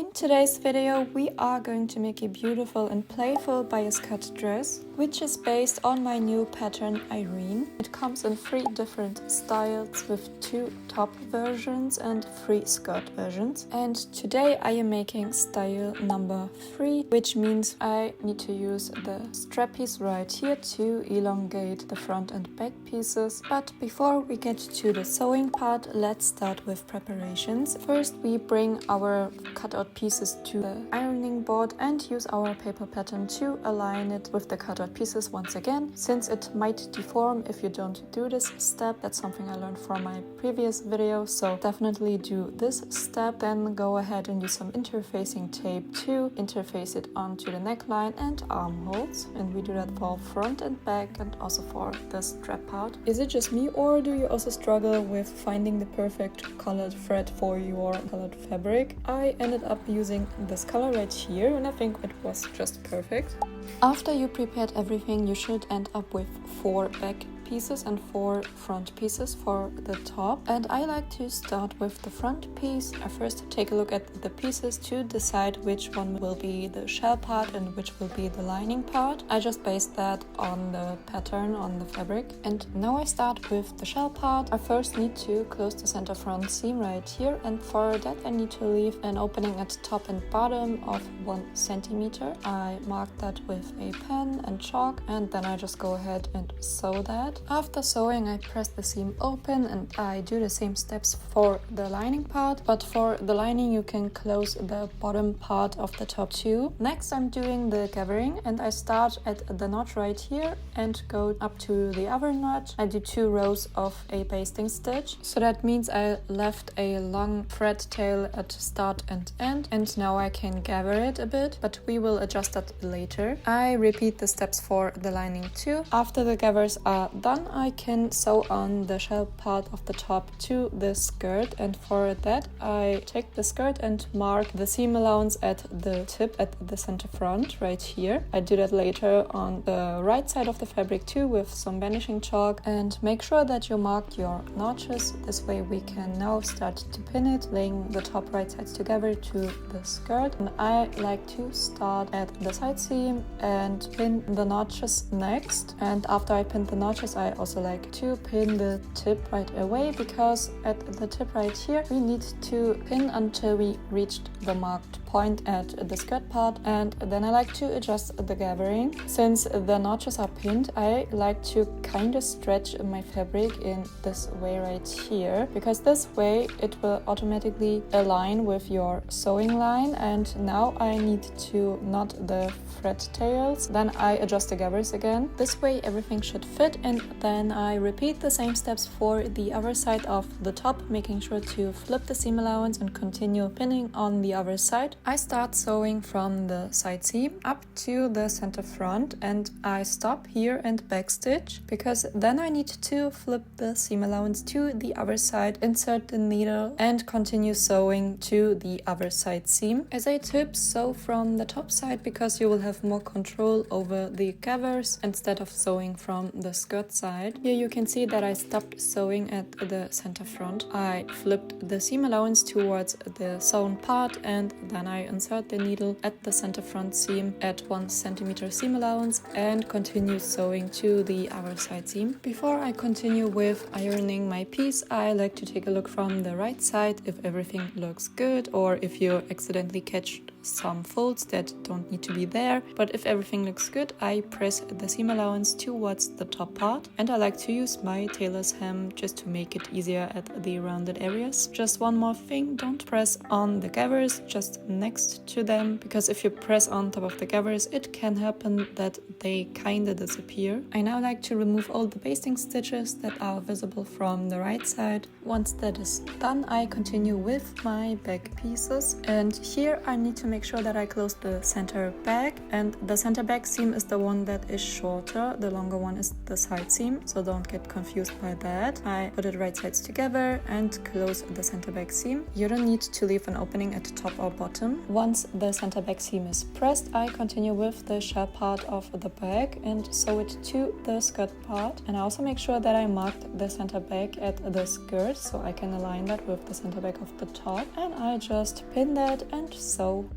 In today's video, we are going to make a beautiful and playful bias cut dress, which is based on my new pattern Irene. It comes in 3 different styles with 2 top versions and 3 skirt versions. And today I am making style number 3, which means I need to use the strap piece right here to elongate the front and back pieces. But before we get to the sewing part, let's start with preparations. First, we bring our cutout pieces to the ironing board and use our paper pattern to align it with the cutout pieces once again, since it might deform if you don't do this step. That's something I learned from my previous video, so definitely do this step. Then go ahead and use some interfacing tape to interface it onto the neckline and armholes, and we do that for front and back and also for the strap part. Is it just me, or do you also struggle with finding the perfect colored thread for your colored fabric? I ended up using this color right here and I think it was just perfect. After you prepared everything, you should end up with 4 back pieces and 4 front pieces for the top, and I like to start with the front piece. I first take a look at the pieces to decide which one will be the shell part and which will be the lining part. I just based that on the pattern on the fabric, and now I start with the shell part. I first need to close the center front seam right here, and for that I need to leave an opening at top and bottom of 1 centimeter. I mark that with a pen and chalk, and then I just go ahead and sew that. After sewing, I press the seam open and I do the same steps for the lining part, but for the lining you can close the bottom part of the top too. Next, I'm doing the gathering, and I start at the notch right here and go up to the other notch. I do 2 rows of a basting stitch, so that means I left a long thread tail at start and end, and now I can gather it a bit, but we will adjust that later. I repeat the steps for the lining too. After the gathers are done, I can sew on the shell part of the top to the skirt, and for that I take the skirt and mark the seam allowance at the tip at the center front right here. I do that later on the right side of the fabric too with some vanishing chalk, and make sure that you mark your notches. This way we can now start to pin it, laying the top right sides together to the skirt. And I like to start at the side seam and pin the notches next, and after I pin the notches I also like to pin the tip right away, because at the tip right here we need to pin until we reached the marked point at the skirt part, and then I like to adjust the gathering. Since the notches are pinned, I like to kind of stretch my fabric in this way right here, because this way it will automatically align with your sewing line. And now I need to knot the thread tails, then I adjust the gathers again. This way everything should fit, and then I repeat the same steps for the other side of the top, making sure to flip the seam allowance and continue pinning on the other side. I start sewing from the side seam up to the center front, and I stop here and backstitch, because then I need to flip the seam allowance to the other side, insert the needle and continue sewing to the other side seam. As a tip, sew from the top side because you will have more control over the gathers instead of sewing from the skirt side. Here you can see that I stopped sewing at the center front. I flipped the seam allowance towards the sewn part, and then I insert the needle at the center front seam at 1 centimeter seam allowance and continue sewing to the other side seam. Before I continue with ironing my piece, I like to take a look from the right side if everything looks good, or if you accidentally catch some folds that don't need to be there. But if everything looks good, I press the seam allowance towards the top part, and I like to use my tailor's hem just to make it easier at the rounded areas. Just one more thing, don't press on the gathers, just next to them, because if you press on top of the gathers it can happen that they kinda disappear. I now like to remove all the basting stitches that are visible from the right side. Once that is done, I continue with my back pieces, and here I need to make sure that I close the center back, and the center back seam is the one that is shorter, the longer one is the side seam, so don't get confused by that. I put it right sides together and close the center back seam. You don't need to leave an opening at the top or bottom. Once the center back seam is pressed, I continue with the shell part of the bag and sew it to the skirt part, and I also make sure that I marked the center back at the skirt so I can align that with the center back of the top, and I just pin that and sew.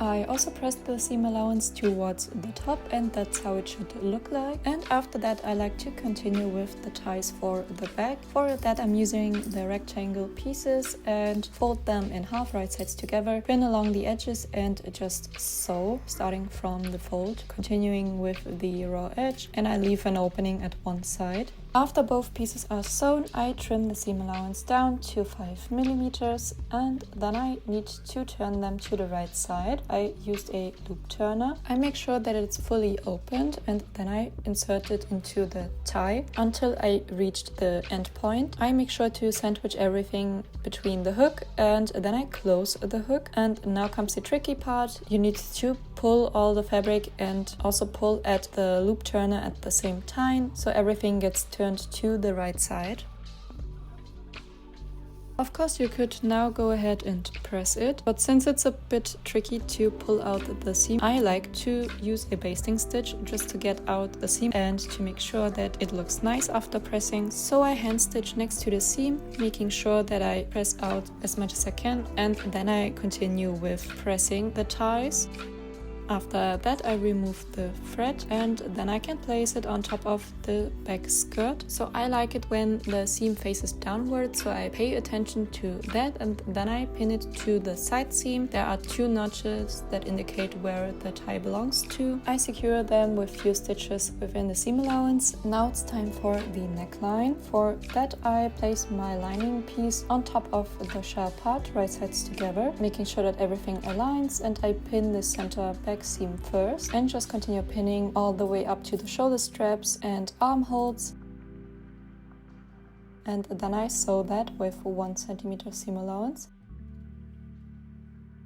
I also pressed the seam allowance towards the top, and that's how it should look like. And after that I like to continue with the ties for the back. For that I'm using the rectangle pieces and fold them in half, right sides together, pin along the edges and just sew, starting from the fold, continuing with the raw edge, and I leave an opening at one side. After both pieces are sewn, I trim the seam allowance down to 5 mm, and then I need to turn them to the right side. I used a loop turner. I make sure that it's fully opened, and then I insert it into the tie until I reached the end point. I make sure to sandwich everything between the hook, and then I close the hook. And now comes the tricky part. You need to pull all the fabric and also pull at the loop turner at the same time, so everything gets turned to the right side. Of course you could now go ahead and press it, but since it's a bit tricky to pull out the seam, I like to use a basting stitch just to get out the seam and to make sure that it looks nice after pressing. So I hand stitch next to the seam, making sure that I press out as much as I can, and then I continue with pressing the ties. After that I remove the thread, and then I can place it on top of the back skirt. So I like it when the seam faces downward, so I pay attention to that, and then I pin it to the side seam. There are 2 notches that indicate where the tie belongs to. I secure them with few stitches within the seam allowance. Now it's time for the neckline. For that I place my lining piece on top of the shell part, right sides together, making sure that everything aligns, and I pin the center back seam first and just continue pinning all the way up to the shoulder straps and armholes, and then I sew that with 1 cm seam allowance.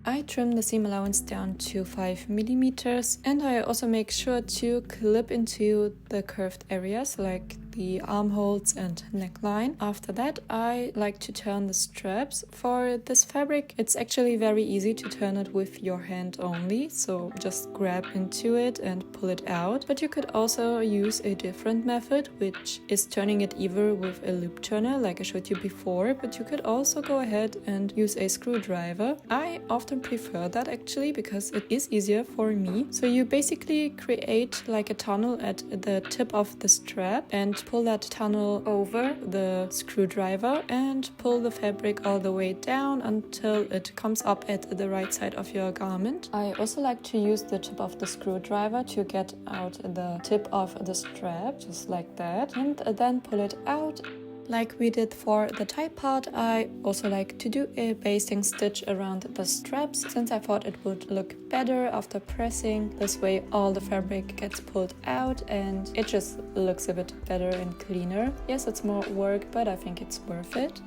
I trim the seam allowance down to 5 mm, and I also make sure to clip into the curved areas like the armholes and neckline. After that I like to turn the straps. For this fabric it's actually very easy to turn it with your hand only, so just grab into it and pull it out. But you could also use a different method, which is turning it either with a loop turner like I showed you before, but you could also go ahead and use a screwdriver. I often prefer that actually because it is easier for me. So you basically create like a tunnel at the tip of the strap and pull that tunnel over the screwdriver and pull the fabric all the way down until it comes up at the right side of your garment. I also like to use the tip of the screwdriver to get out the tip of the strap, just like that, and then pull it out. Like we did for the tie part, I also like to do a basting stitch around the straps, since I thought it would look better after pressing. This way all the fabric gets pulled out and it just looks a bit better and cleaner. Yes, it's more work, but I think it's worth it.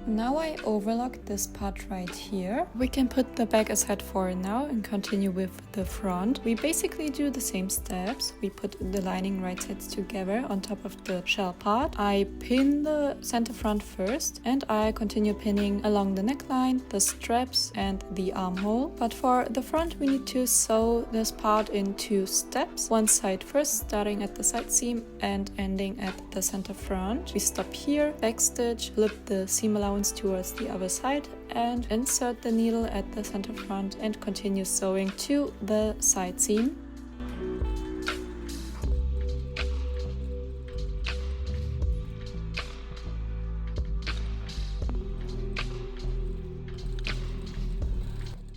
Now I overlock this part right here. We can put the back aside for now and continue with the front. We basically do the same steps. We put the lining right sides together on top of the shell part. I pin the center front first, and I continue pinning along the neckline, the straps and the armhole. But for the front we need to sew this part in 2 steps. One side first, starting at the side seam and ending at the center front. We stop here, backstitch, flip the seam allowance towards the other side and insert the needle at the center front and continue sewing to the side seam.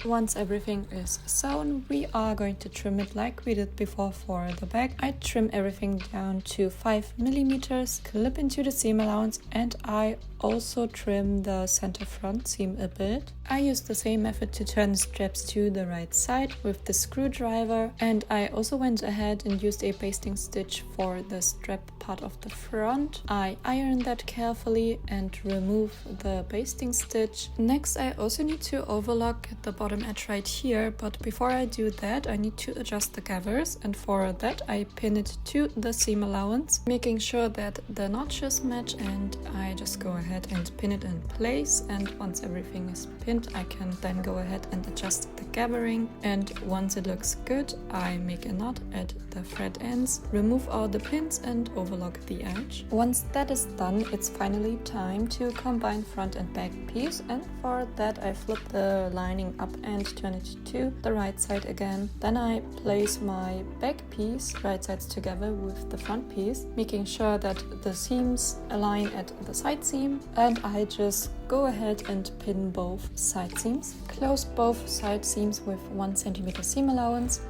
Once everything is sewn, we are going to trim it like we did before for the back. I trim everything down to 5 mm, clip into the seam allowance, and I also trim the center front seam a bit. I used the same method to turn the straps to the right side with the screwdriver, and I also went ahead and used a basting stitch for the strap part of the front. I ironed that carefully and remove the basting stitch. Next, I also need to overlock the bottom edge right here, but before I do that I need to adjust the gathers, and for that I pin it to the seam allowance, making sure that the notches match, and I just go ahead and pin it in place. And once everything is pinned, I can then go ahead and adjust the gathering, and once it looks good I make a knot at the thread ends, remove all the pins and overlock the edge. Once that is done, it's finally time to combine front and back piece, and for that I flip the lining up and turn it to the right side again. Then I place my back piece right sides together with the front piece, making sure that the seams align at the side seam, and I just go ahead and pin both side seams. Close both side seams with 1 cm seam allowance.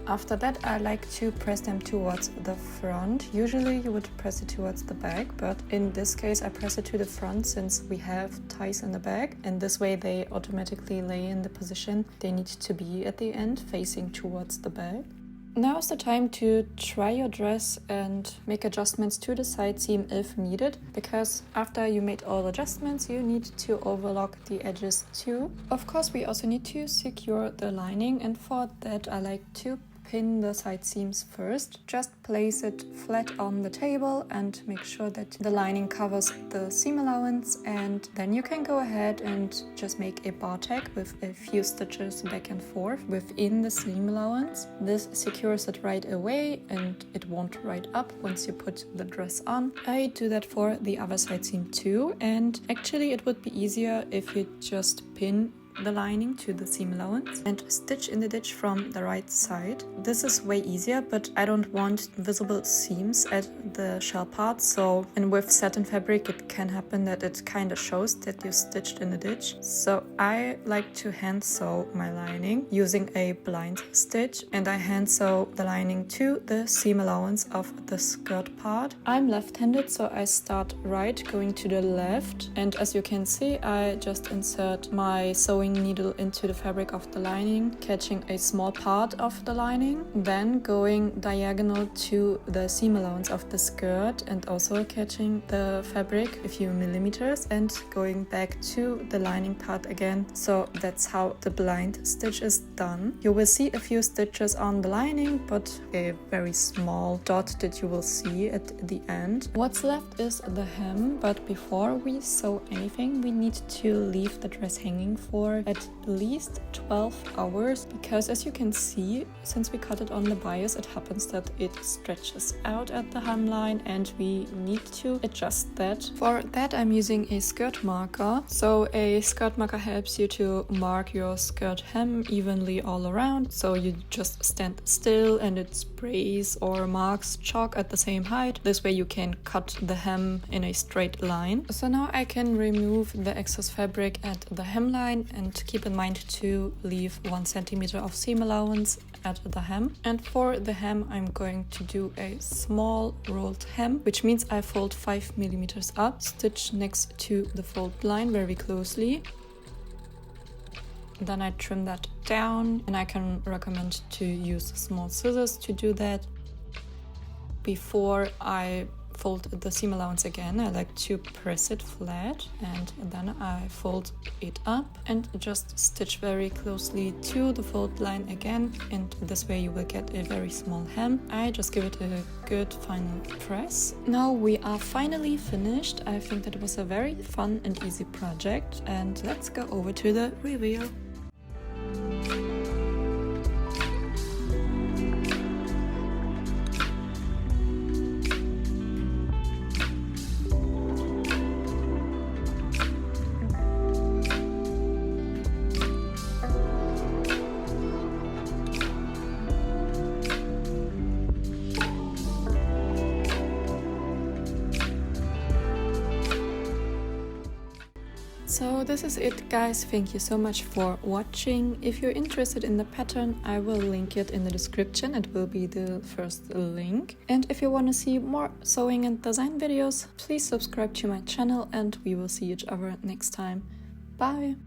After that I like to press them towards the front. Usually you would press it towards the back, but in this case I press it to the front since we have ties in the back, and this way they automatically lay in the position they need to be at the end, facing towards the back. Now is the time to try your dress and make adjustments to the side seam if needed, because after you made all adjustments you need to overlock the edges too. Of course we also need to secure the lining, and for that I like to pin the side seams first. Just place it flat on the table and make sure that the lining covers the seam allowance, and then you can go ahead and just make a bar tag with a few stitches back and forth within the seam allowance. This secures it right away and it won't ride up once you put the dress on. I do that for the other side seam too, and actually it would be easier if you just pin the lining to the seam allowance and stitch in the ditch from the right side. This is way easier, but I don't want visible seams at the shell part, and with satin fabric it can happen that it kind of shows that you stitched in the ditch. So I like to hand sew my lining using a blind stitch, and I hand sew the lining to the seam allowance of the skirt part. I'm left-handed, so I start right going to the left, and as you can see I just insert my sewing needle into the fabric of the lining, catching a small part of the lining, then going diagonal to the seam allowance of the skirt and also catching the fabric a few millimeters and going back to the lining part again. So that's how the blind stitch is done. You will see a few stitches on the lining, but a very small dot that you will see at the end. What's left is the hem, but before we sew anything we need to leave the dress hanging for at least 12 hours, because as you can see, since we cut it on the bias, it happens that it stretches out at the hemline and we need to adjust that. For that I'm using a skirt marker. So a skirt marker helps you to mark your skirt hem evenly all around, so you just stand still and it sprays or marks chalk at the same height. This way you can cut the hem in a straight line. So now I can remove the excess fabric at the hemline, and keep in mind to leave 1 cm of seam allowance at the hem. And for the hem I'm going to do a small rolled hem, which means I fold 5 mm up, stitch next to the fold line very closely. Then I trim that down, and I can recommend to use small scissors to do that. Before I fold the seam allowance again, I like to press it flat, and then I fold it up and just stitch very closely to the fold line again, and this way you will get a very small hem. I just give it a good final press. Now we are finally finished. I think that it was a very fun and easy project, and let's go over to the reveal. So So this is it, guys. Thank you so much for watching. If you're interested in the pattern, I will link it in the description. It will be the first link. And if you want to see more sewing and design videos, please subscribe to my channel and we will see each other next time. Bye!